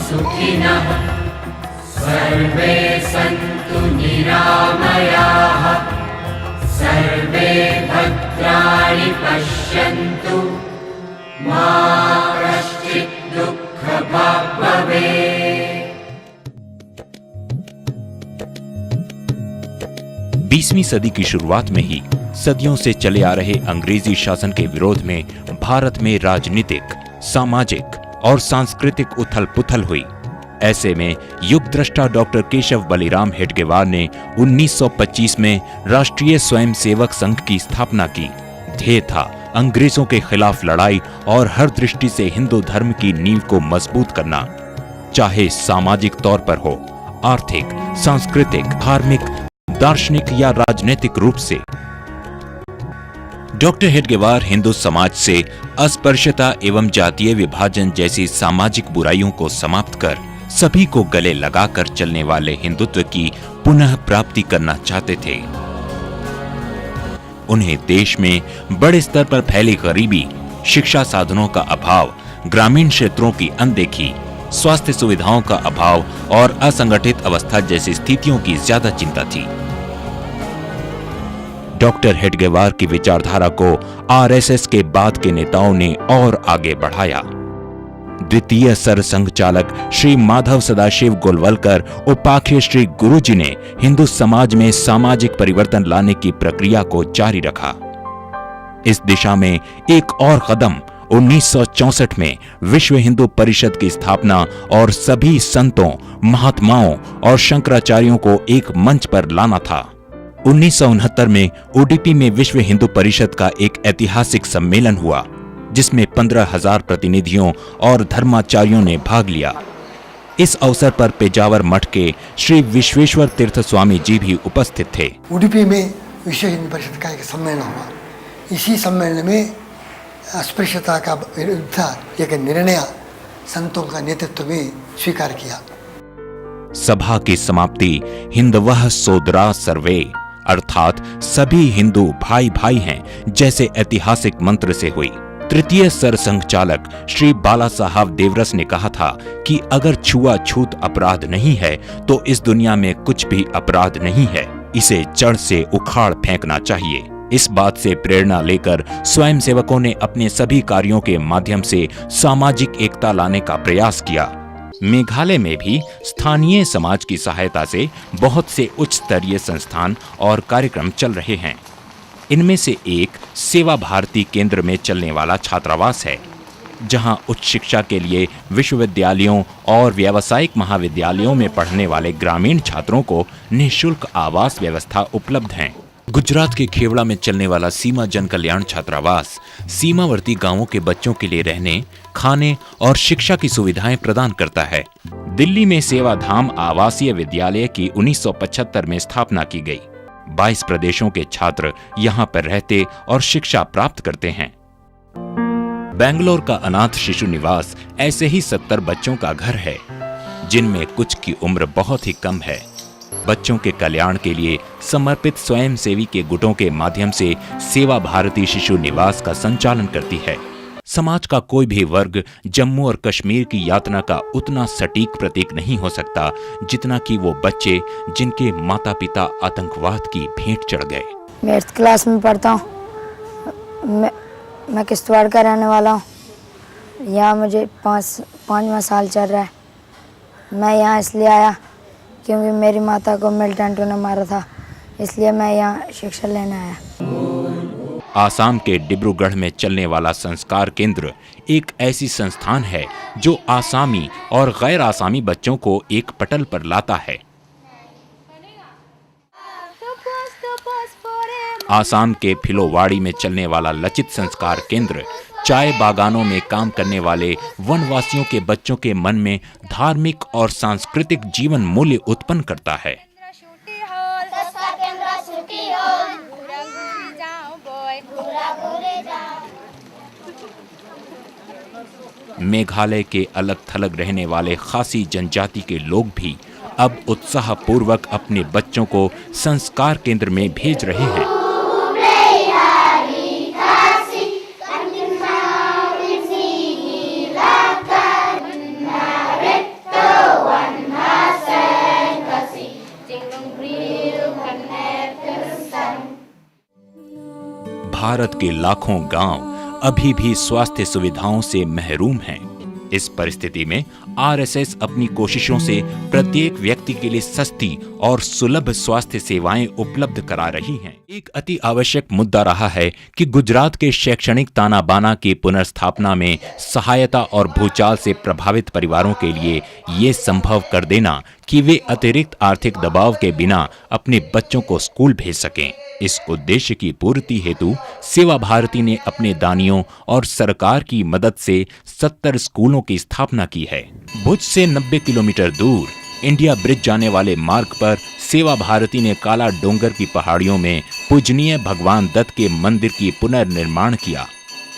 सुखिनः सर्वे सन्तु निरामयाः सर्वे भद्राणि पश्यन्तु मा कश्चित् दुःखभाग् भवेत्। 20वीं सदी की शुरुआत में ही सदियों से चले आ रहे अंग्रेजी शासन के विरोध में भारत में राजनीतिक, सामाजिक और सांस्कृतिक उथल पुथल हुई। ऐसे में युग दृष्टा डॉक्टर केशव बलिराम हेडगेवार ने 1925 में राष्ट्रीय स्वयंसेवक संघ की स्थापना की। ध्येय था अंग्रेजों के खिलाफ लड़ाई और हर दृष्टि से हिंदू धर्म की नींव को मजबूत करना, चाहे सामाजिक तौर पर हो, आर्थिक, सांस्कृतिक, धार्मिक, दार्शनिक या राजनीतिक रूप से। डॉक्टर हेडगेवार हिंदू समाज से अस्पृश्यता एवं जातीय विभाजन जैसी सामाजिक बुराइयों को समाप्त कर सभी को गले लगाकर चलने वाले हिंदुत्व की पुनः प्राप्ति करना चाहते थे। उन्हें देश में बड़े स्तर पर फैली गरीबी, शिक्षा साधनों का अभाव, ग्रामीण क्षेत्रों की अनदेखी, स्वास्थ्य सुविधाओं का अभाव और असंगठित अवस्था जैसी स्थितियों की ज्यादा चिंता थी। डॉक्टर हेडगेवार की विचारधारा को आरएसएस के बाद के नेताओं ने और आगे बढ़ाया। द्वितीय सरसंघ चालक श्री माधव सदाशिव गोलवलकर उपाख्य श्री गुरुजी ने हिंदू समाज में सामाजिक परिवर्तन लाने की प्रक्रिया को जारी रखा। इस दिशा में एक और कदम 1964 में विश्व हिंदू परिषद की स्थापना और सभी संतों, महात्माओं और शंकराचार्यों को एक मंच पर लाना था। 1969 में उडुपी में विश्व हिंदू परिषद का एक ऐतिहासिक सम्मेलन हुआ, जिसमें 15,000 प्रतिनिधियों और धर्माचार्यों ने भाग लिया। इस अवसर पर पेजावर मठ के श्री विश्वेश्वर तीर्थ स्वामी जी भी उपस्थित थे। उडुपी में विश्व हिंदू परिषद का एक सम्मेलन हुआ। इसी सम्मेलन में अस्पृश्यता का विरुद्ध एक निर्णय संतों का नेतृत्व में स्वीकार किया। सभा की समाप्ति हिंदवः सोदरा सर्वे अर्थात सभी हिंदू भाई भाई हैं जैसे ऐतिहासिक मंत्र से हुई। तृतीय सरसंघ चालक श्री बाला साहब देवरस ने कहा था कि अगर छुआछूत अपराध नहीं है तो इस दुनिया में कुछ भी अपराध नहीं है, इसे जड़ से उखाड़ फेंकना चाहिए। इस बात से प्रेरणा लेकर स्वयंसेवकों ने अपने सभी कार्यों के माध्यम से सामाजिक एकता लाने का प्रयास किया। मेघालय में भी स्थानीय समाज की सहायता से बहुत से उच्च स्तरीय संस्थान और कार्यक्रम चल रहे हैं। इनमें से एक सेवा भारती केंद्र में चलने वाला छात्रावास है, जहां उच्च शिक्षा के लिए विश्वविद्यालयों और व्यावसायिक महाविद्यालयों में पढ़ने वाले ग्रामीण छात्रों को निःशुल्क आवास व्यवस्था उपलब्ध है। गुजरात के खेवड़ा में चलने वाला सीमा जन कल्याण छात्रावास सीमावर्ती गांवों के बच्चों के लिए रहने, खाने और शिक्षा की सुविधाएं प्रदान करता है। दिल्ली में सेवाधाम आवासीय विद्यालय की 1975 में स्थापना की गई। 22 प्रदेशों के छात्र यहाँ पर रहते और शिक्षा प्राप्त करते हैं। बेंगलोर का अनाथ शिशु निवास ऐसे ही 70 बच्चों का घर है, जिनमें कुछ की उम्र बहुत ही कम है। बच्चों के कल्याण के लिए समर्पित स्वयंसेवी के गुटों के माध्यम से सेवा भारती शिशु निवास का संचालन करती है। समाज का कोई भी वर्ग जम्मू और कश्मीर की यातना का उतना सटीक प्रतीक नहीं हो सकता जितना कि वो बच्चे जिनके माता पिता आतंकवाद की भेंट चढ़ गए। मैं 8th क्लास में पढ़ता हूँ। मैं किश्तवाड़ का रहने वाला हूँ। यहाँ मुझे पाँचवां साल चल रहा है। मैं यहाँ इसलिए आया क्योंकि मेरी माता को मिलिटेंटों ने मारा था, इसलिए मैं यहाँ शिक्षा लेने आया। आसाम के डिब्रूगढ़ में चलने वाला संस्कार केंद्र एक ऐसी संस्थान है जो आसामी और गैर आसामी बच्चों को एक पटल पर लाता है। आसाम के फिलोवाड़ी में चलने वाला लचित संस्कार केंद्र चाय बागानों में काम करने वाले वनवासियों के बच्चों के मन में धार्मिक और सांस्कृतिक जीवन मूल्य उत्पन्न करता है। मेघालय के अलग थलग रहने वाले खासी जनजाति के लोग भी अब उत्साहपूर्वक अपने बच्चों को संस्कार केंद्र में भेज रहे हैं। भारत के लाखों गांव अभी भी स्वास्थ्य सुविधाओं से महरूम हैं। इस परिस्थिति में आरएसएस अपनी कोशिशों से प्रत्येक व्यक्ति के लिए सस्ती और सुलभ स्वास्थ्य सेवाएं उपलब्ध करा रही हैं। एक अति आवश्यक मुद्दा रहा है कि गुजरात के शैक्षणिक ताना बाना की पुनर्स्थापना में सहायता और भूचाल से प्रभावित परिवारों के लिए ये संभव कर देना कि वे अतिरिक्त आर्थिक दबाव के बिना अपने बच्चों को स्कूल भेज सकें। इस उद्देश्य की पूर्ति हेतु सेवा भारती ने अपने दानियों और सरकार की मदद से 70 स्कूलों की स्थापना की है। भुज से 90 किलोमीटर दूर इंडिया ब्रिज जाने वाले मार्ग पर सेवा भारती ने काला डोंगर की पहाड़ियों में पूजनीय भगवान दत्त के मंदिर की पुनर्निर्माण किया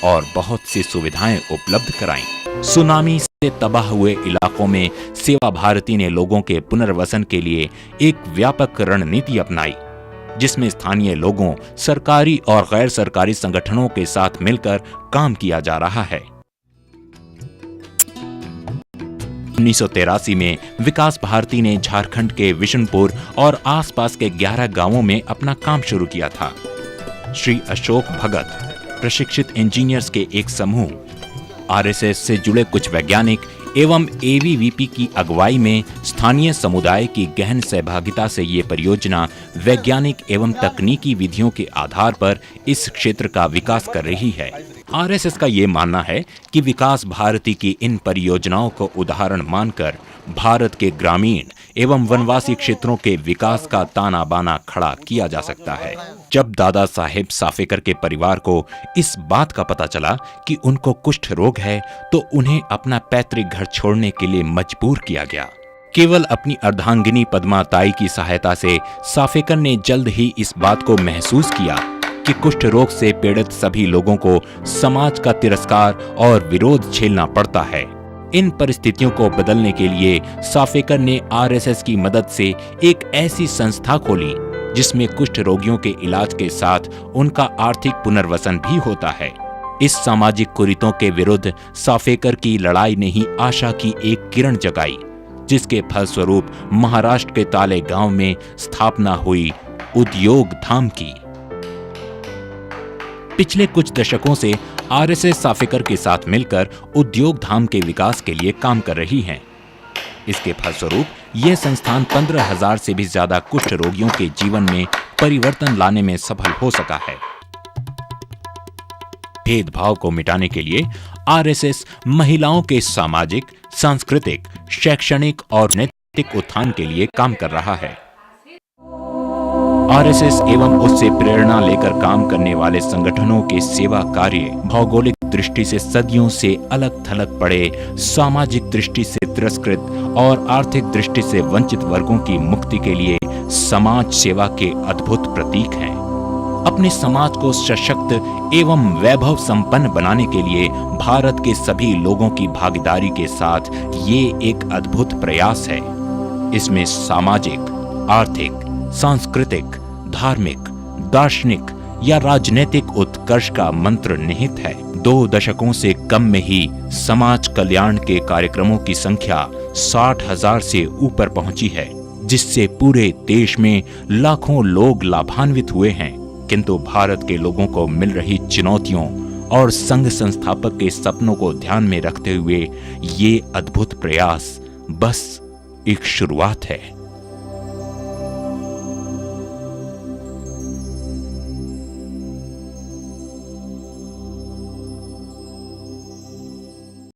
और बहुत सी सुविधाएं उपलब्ध कराईं। सुनामी से तबाह हुए इलाकों में सेवा भारती ने लोगों के पुनर्वसन के लिए एक व्यापक रणनीति अपनाई, जिसमें स्थानीय लोगों, सरकारी और गैर सरकारी संगठनों के साथ मिलकर काम किया जा रहा है। 1983 में विकास भारती ने झारखंड के विशुनपुर और आसपास के 11 गांवों में अपना काम शुरू किया था। श्री अशोक भगत प्रशिक्षित इंजीनियर्स के एक समूह, आरएसएस से जुड़े कुछ वैज्ञानिक एवं एवीवीपी की अगुवाई में स्थानीय समुदाय की गहन सहभागिता से ये परियोजना वैज्ञानिक एवं तकनीकी विधियों के आधार पर इस क्षेत्र का विकास कर रही है। आरएसएस का ये मानना है कि विकास भारती की इन परियोजनाओं को उदाहरण मानकर भारत के ग्रामीण एवं वनवासी क्षेत्रों के विकास का ताना बाना खड़ा किया जा सकता है। जब दादा साहेब साफेकर के परिवार को इस बात का पता चला कि उनको कुष्ठ रोग है, तो उन्हें अपना पैतृक घर छोड़ने के लिए मजबूर किया गया। केवल अपनी अर्धांगिनी पद्मा ताई की सहायता से साफेकर ने जल्द ही इस बात को महसूस किया कि कुष्ठ रोग से पीड़ित सभी लोगों को समाज का तिरस्कार और विरोध झेलना पड़ता है। इन परिस्थितियों को बदलने के लिए साफेकर ने आरएसएस की मदद से एक ऐसी संस्था खोली जिसमें कुष्ठ रोगियों के इलाज के साथ उनका आर्थिक पुनर्वसन भी होता है। इस सामाजिक कुरीतों के विरुद्ध साफेकर की लड़ाई ने ही आशा की एक किरण जगाई, जिसके फलस्वरूप महाराष्ट्र के ताले गांव में स्थापना हुई उद्योग धाम की। पिछले कुछ दशकों से आरएसएस साफेकर के साथ मिलकर उद्योग धाम के विकास के लिए काम कर रही है। इसके फलस्वरूप यह संस्थान 15,000 से भी ज्यादा कुष्ठ रोगियों के जीवन में परिवर्तन लाने में सफल हो सका है। भेदभाव को मिटाने के लिए आरएसएस महिलाओं के सामाजिक, सांस्कृतिक, शैक्षणिक और नैतिक उत्थान के लिए काम कर रहा है। आरएसएस एवं उससे प्रेरणा लेकर काम करने वाले संगठनों के सेवा कार्य भौगोलिक दृष्टि से सदियों से अलग थलग पड़े, सामाजिक दृष्टि से तिरस्कृत और आर्थिक दृष्टि से वंचित वर्गों की मुक्ति के लिए समाज सेवा के अद्भुत प्रतीक हैं। अपने समाज को सशक्त एवं वैभव संपन्न बनाने के लिए भारत के सभी लोगों की भागीदारी के साथ ये एक अद्भुत प्रयास है। इसमें सामाजिक, आर्थिक, सांस्कृतिक, धार्मिक, दार्शनिक या राजनीतिक उत्कर्ष का मंत्र निहित है। 2 दशकों से कम में ही समाज कल्याण के कार्यक्रमों की संख्या 60,000 से ऊपर पहुंची है, जिससे पूरे देश में लाखों लोग लाभान्वित हुए हैं। किंतु भारत के लोगों को मिल रही चुनौतियों और संघ संस्थापक के सपनों को ध्यान में रखते हुए ये अद्भुत प्रयास बस एक शुरुआत है।